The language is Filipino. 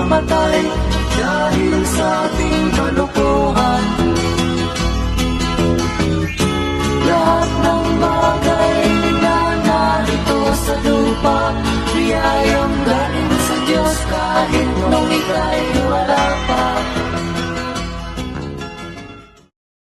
mamatay dahil sa ating kalokohan. Lahat ng bagay na narito sa lupa, biyayang galing sa Diyos kahit nung ika'y